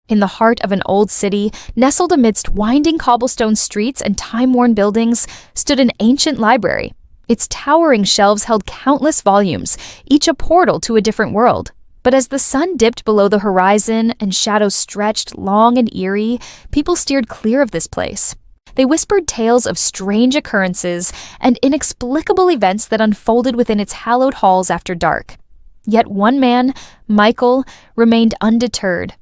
In the heart of an old city, nestled amidst winding cobblestone streets and time-worn buildings, stood an ancient library. Its towering shelves held countless volumes, each a portal to a different world. But as the sun dipped below the horizon and shadows stretched long and eerie, people steered clear of this place. They whispered tales of strange occurrences and inexplicable events that unfolded within its hallowed halls after dark. Yet one man, Michael, remained undeterred.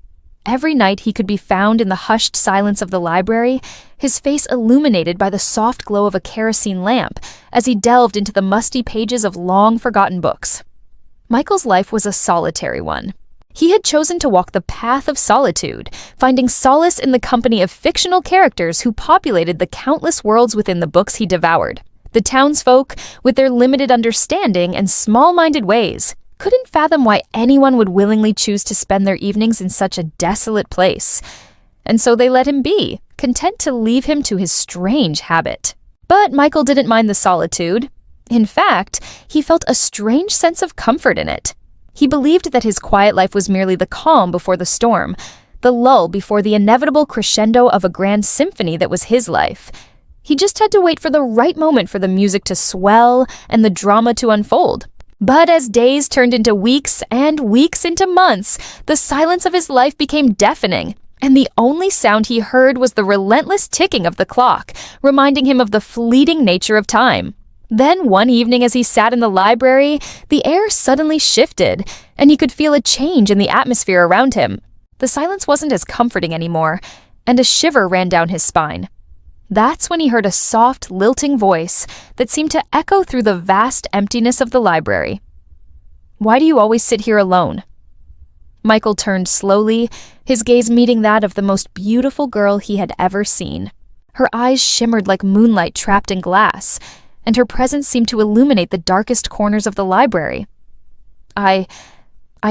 Every night he could be found in the hushed silence of the library, his face illuminated by the soft glow of a kerosene lamp as he delved into the musty pages of long-forgotten books. Michael's life was a solitary one. He had chosen to walk the path of solitude, finding solace in the company of fictional characters who populated the countless worlds within the books he devoured. The townsfolk, with their limited understanding and small-minded ways, couldn't fathom why anyone would willingly choose to spend their evenings in such a desolate place. And so they let him be, content to leave him to his strange habit. But Michael didn't mind the solitude. In fact, he felt a strange sense of comfort in it. He believed that his quiet life was merely the calm before the storm, the lull before the inevitable crescendo of a grand symphony that was his life. He just had to wait for the right moment for the music to swell and the drama to unfold. But as days turned into weeks and weeks into months, the silence of his life became deafening, and the only sound he heard was the relentless ticking of the clock, reminding him of the fleeting nature of time. Then one evening as he sat in the library, the air suddenly shifted, and he could feel a change in the atmosphere around him. The silence wasn't as comforting anymore, and a shiver ran down his spine. That's when he heard a soft, lilting voice that seemed to echo through the vast emptiness of the library. "Why do you always sit here alone?" Michael turned slowly, his gaze meeting that of the most beautiful girl he had ever seen. Her eyes shimmered like moonlight trapped in glass, and her presence seemed to illuminate the darkest corners of the library. I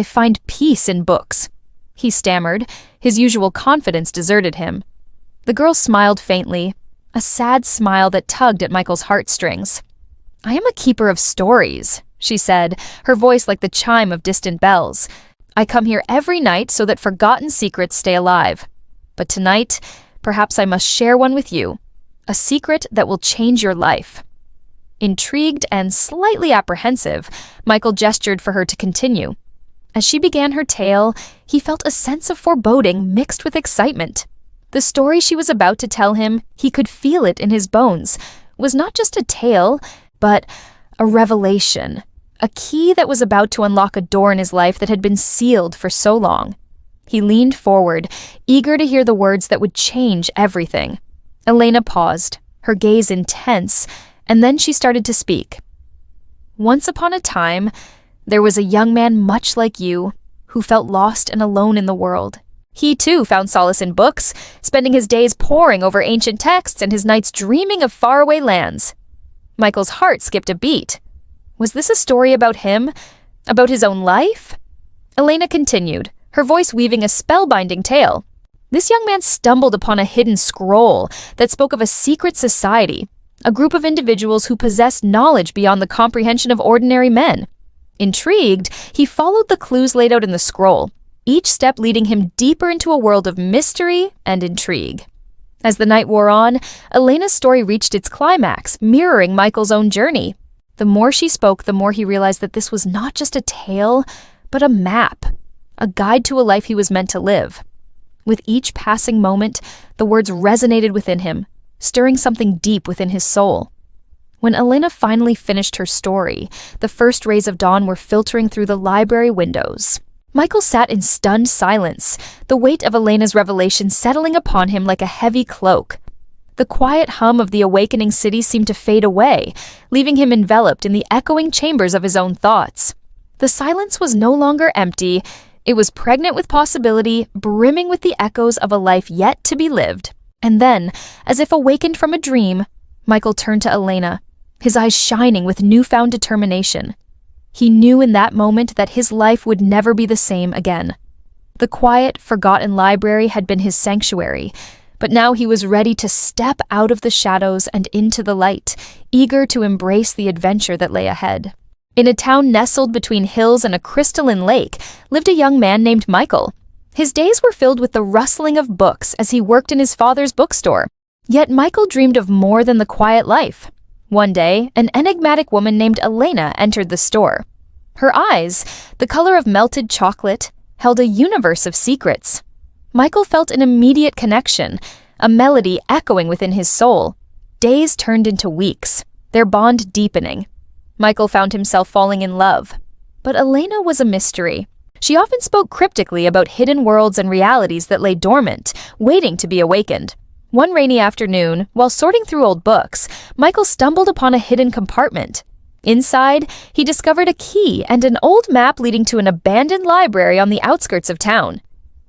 find peace in books," he stammered. His usual confidence deserted him. The girl smiled faintly, a sad smile that tugged at Michael's heartstrings. "I am a keeper of stories," she said, her voice like the chime of distant bells. "I come here every night so that forgotten secrets stay alive. But tonight, perhaps I must share one with you, a secret that will change your life." Intrigued and slightly apprehensive, Michael gestured for her to continue. As she began her tale, he felt a sense of foreboding mixed with excitement. The story she was about to tell him, he could feel it in his bones, was not just a tale, but a revelation, a key that was about to unlock a door in his life that had been sealed for so long. He leaned forward, eager to hear the words that would change everything. Elena paused, her gaze intense, and then she started to speak. "Once upon a time, there was a young man much like you, who felt lost and alone in the world. He too found solace in books, spending his days poring over ancient texts and his nights dreaming of faraway lands." Michael's heart skipped a beat. Was this a story about him? About his own life? Elena continued, her voice weaving a spellbinding tale. This young man stumbled upon a hidden scroll that spoke of a secret society, a group of individuals who possessed knowledge beyond the comprehension of ordinary men. Intrigued, he followed the clues laid out in the scroll, each step leading him deeper into a world of mystery and intrigue. As the night wore on, Elena's story reached its climax, mirroring Michael's own journey. The more she spoke, the more he realized that this was not just a tale, but a map, a guide to a life he was meant to live. With each passing moment, the words resonated within him, stirring something deep within his soul. When Elena finally finished her story, the first rays of dawn were filtering through the library windows. Michael sat in stunned silence, the weight of Elena's revelation settling upon him like a heavy cloak. The quiet hum of the awakening city seemed to fade away, leaving him enveloped in the echoing chambers of his own thoughts. The silence was no longer empty, it was pregnant with possibility, brimming with the echoes of a life yet to be lived. And then, as if awakened from a dream, Michael turned to Elena, his eyes shining with newfound determination. He knew in that moment that his life would never be the same again. The quiet, forgotten library had been his sanctuary, but now he was ready to step out of the shadows and into the light, eager to embrace the adventure that lay ahead. In a town nestled between hills and a crystalline lake lived a young man named Michael. His days were filled with the rustling of books as he worked in his father's bookstore. Yet Michael dreamed of more than the quiet life. One day, an enigmatic woman named Elena entered the store. Her eyes, the color of melted chocolate, held a universe of secrets. Michael felt an immediate connection, a melody echoing within his soul. Days turned into weeks, their bond deepening. Michael found himself falling in love. But Elena was a mystery. She often spoke cryptically about hidden worlds and realities that lay dormant, waiting to be awakened. One rainy afternoon, while sorting through old books, Michael stumbled upon a hidden compartment. Inside, he discovered a key and an old map leading to an abandoned library on the outskirts of town.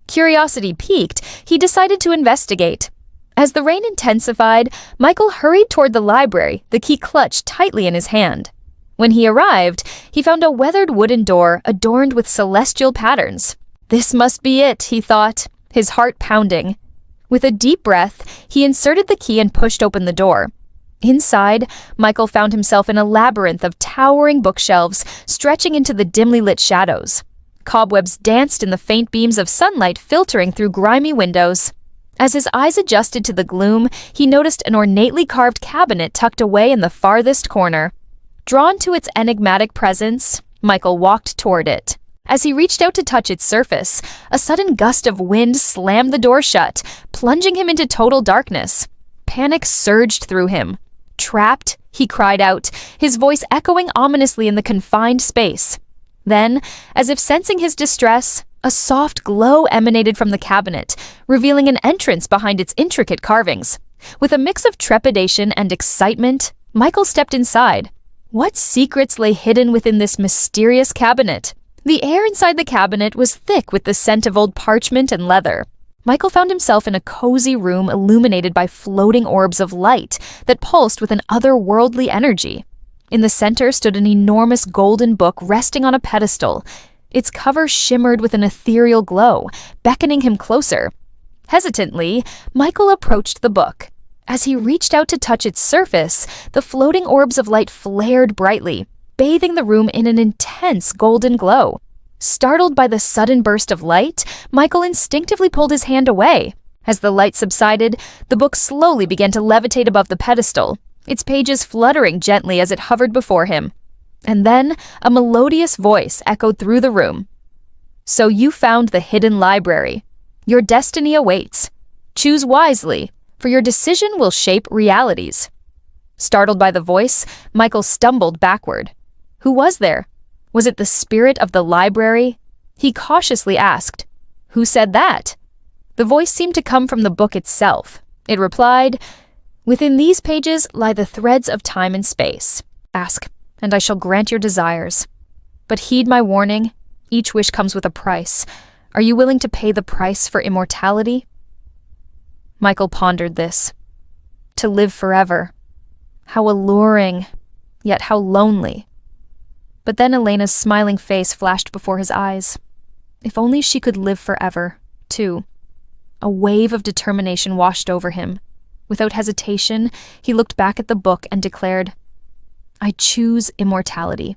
Curiosity piqued, he decided to investigate. As the rain intensified, Michael hurried toward the library, the key clutched tightly in his hand. When he arrived, he found a weathered wooden door adorned with celestial patterns. This must be it, he thought, his heart pounding. With a deep breath, he inserted the key and pushed open the door. Inside, Michael found himself in a labyrinth of towering bookshelves stretching into the dimly lit shadows. Cobwebs danced in the faint beams of sunlight filtering through grimy windows. As his eyes adjusted to the gloom, he noticed an ornately carved cabinet tucked away in the farthest corner. Drawn to its enigmatic presence, Michael walked toward it. As he reached out to touch its surface, a sudden gust of wind slammed the door shut, plunging him into total darkness. Panic surged through him. Trapped, he cried out, his voice echoing ominously in the confined space. Then, as if sensing his distress, a soft glow emanated from the cabinet, revealing an entrance behind its intricate carvings. With a mix of trepidation and excitement, Michael stepped inside. What secrets lay hidden within this mysterious cabinet? The air inside the cabinet was thick with the scent of old parchment and leather. Michael found himself in a cozy room illuminated by floating orbs of light that pulsed with an otherworldly energy. In the center stood an enormous golden book resting on a pedestal. Its cover shimmered with an ethereal glow, beckoning him closer. Hesitantly, Michael approached the book. As he reached out to touch its surface, the floating orbs of light flared brightly, bathing the room in an intense golden glow. Startled by the sudden burst of light, Michael instinctively pulled his hand away. As the light subsided, the book slowly began to levitate above the pedestal, its pages fluttering gently as it hovered before him. And then a melodious voice echoed through the room. "So you found the hidden library. Your destiny awaits. Choose wisely, for your decision will shape realities." Startled by the voice, Michael stumbled backward. Who was there? Was it the spirit of the library? He cautiously asked, "Who said that?" The voice seemed to come from the book itself. It replied, "Within these pages lie the threads of time and space. Ask, and I shall grant your desires. But heed my warning, each wish comes with a price. Are you willing to pay the price for immortality?" Michael pondered this. To live forever. How alluring, yet how lonely. But then Elena's smiling face flashed before his eyes. If only she could live forever, too. A wave of determination washed over him. Without hesitation, he looked back at the book and declared, "I choose immortality."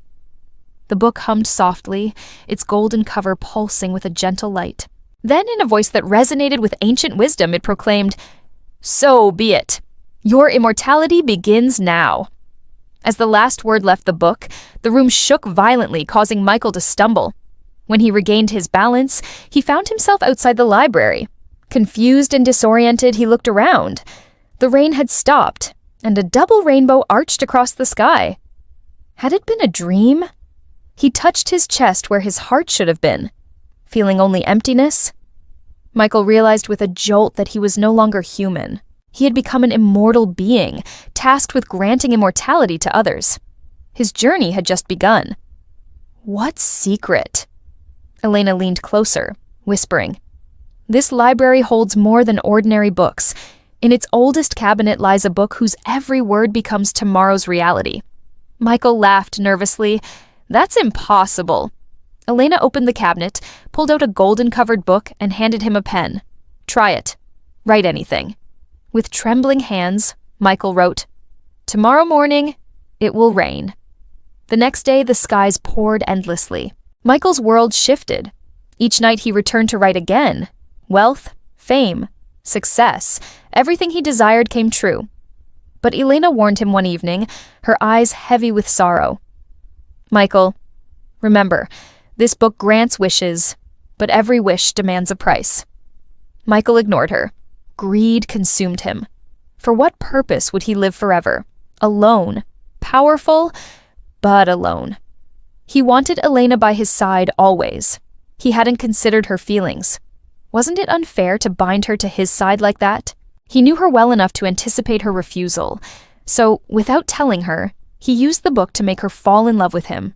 The book hummed softly, its golden cover pulsing with a gentle light. Then, in a voice that resonated with ancient wisdom, it proclaimed, "So be it. Your immortality begins now." As the last word left the book, the room shook violently, causing Michael to stumble. When he regained his balance, he found himself outside the library. Confused and disoriented, he looked around. The rain had stopped, and a double rainbow arched across the sky. Had it been a dream? He touched his chest where his heart should have been. Feeling only emptiness? Michael realized with a jolt that he was no longer human. He had become an immortal being, tasked with granting immortality to others. His journey had just begun. What secret? Elena leaned closer, whispering, "This library holds more than ordinary books. In its oldest cabinet lies a book whose every word becomes tomorrow's reality." Michael laughed nervously. "That's impossible." Elena opened the cabinet, pulled out a golden-covered book, and handed him a pen. "Try it. Write anything." With trembling hands, Michael wrote, "Tomorrow morning, it will rain." The next day, the skies poured endlessly. Michael's world shifted. Each night he returned to write again. Wealth, fame, success, everything he desired came true. But Elena warned him one evening, her eyes heavy with sorrow. "Michael, remember, this book grants wishes, but every wish demands a price." Michael ignored her. Greed consumed him. For what purpose would he live forever? Alone, powerful, but alone. He wanted Elena by his side always. He hadn't considered her feelings. Wasn't it unfair to bind her to his side like that? He knew her well enough to anticipate her refusal, so, without telling her, he used the book to make her fall in love with him.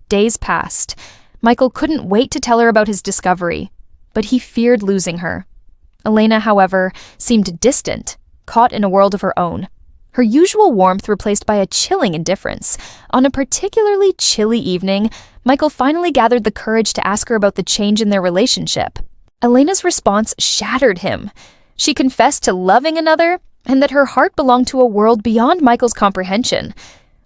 Days passed. Michael couldn't wait to tell her about his discovery, but he feared losing her. Elena, however, seemed distant, caught in a world of her own. Her usual warmth replaced by a chilling indifference. On a particularly chilly evening, Michael finally gathered the courage to ask her about the change in their relationship. Elena's response shattered him. She confessed to loving another, and that her heart belonged to a world beyond Michael's comprehension.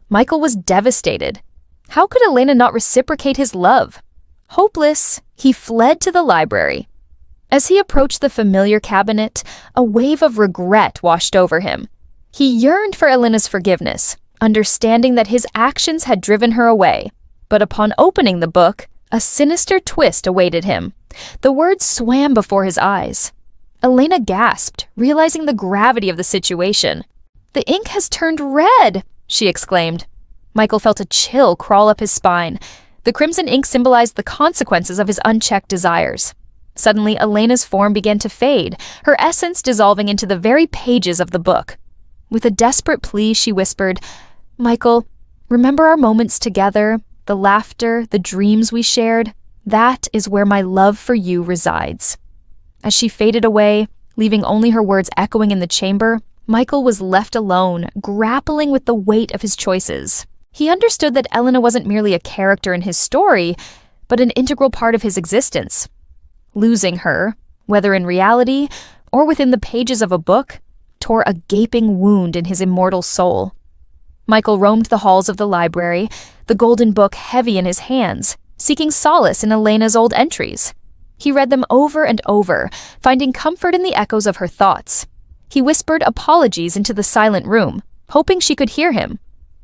Michael was devastated. How could Elena not reciprocate his love? Hopeless, he fled to the library. As he approached the familiar cabinet, a wave of regret washed over him. He yearned for Elena's forgiveness, understanding that his actions had driven her away. But upon opening the book, a sinister twist awaited him. The words swam before his eyes. Elena gasped, realizing the gravity of the situation. "The ink has turned red," she exclaimed. Michael felt a chill crawl up his spine. The crimson ink symbolized the consequences of his unchecked desires. Suddenly, Elena's form began to fade, her essence dissolving into the very pages of the book. With a desperate plea, she whispered, "Michael, remember our moments together, the laughter, the dreams we shared? That is where my love for you resides." As she faded away, leaving only her words echoing in the chamber, Michael was left alone, grappling with the weight of his choices. He understood that Elena wasn't merely a character in his story, but an integral part of his existence. Losing her, whether in reality or within the pages of a book, tore a gaping wound in his immortal soul. Michael roamed the halls of the library, the golden book heavy in his hands, seeking solace in Elena's old entries. He read them over and over, finding comfort in the echoes of her thoughts. He whispered apologies into the silent room, hoping she could hear him.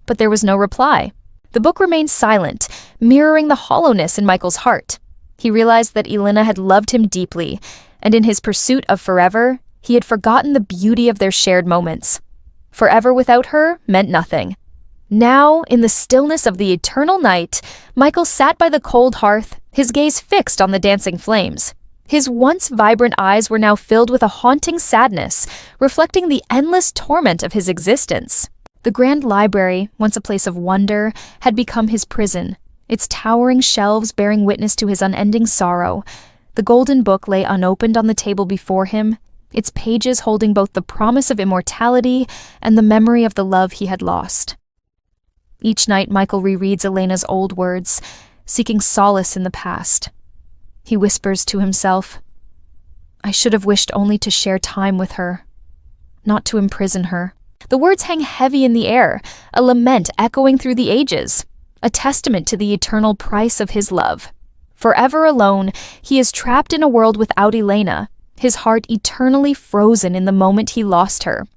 But there was no reply. The book remained silent, mirroring the hollowness in Michael's heart. He realized that Elena had loved him deeply, and in his pursuit of forever, he had forgotten the beauty of their shared moments. Forever without her meant nothing. Now, in the stillness of the eternal night, Michael sat by the cold hearth, his gaze fixed on the dancing flames. His once vibrant eyes were now filled with a haunting sadness, reflecting the endless torment of his existence. The grand library, once a place of wonder, had become his prison, its towering shelves bearing witness to his unending sorrow. The golden book lay unopened on the table before him, its pages holding both the promise of immortality and the memory of the love he had lost. Each night, Michael rereads Elena's old words, seeking solace in the past. He whispers to himself, "I should have wished only to share time with her, not to imprison her." The words hang heavy in the air, a lament echoing through the ages, a testament to the eternal price of his love. Forever alone, he is trapped in a world without Elena, his heart eternally frozen in the moment he lost her.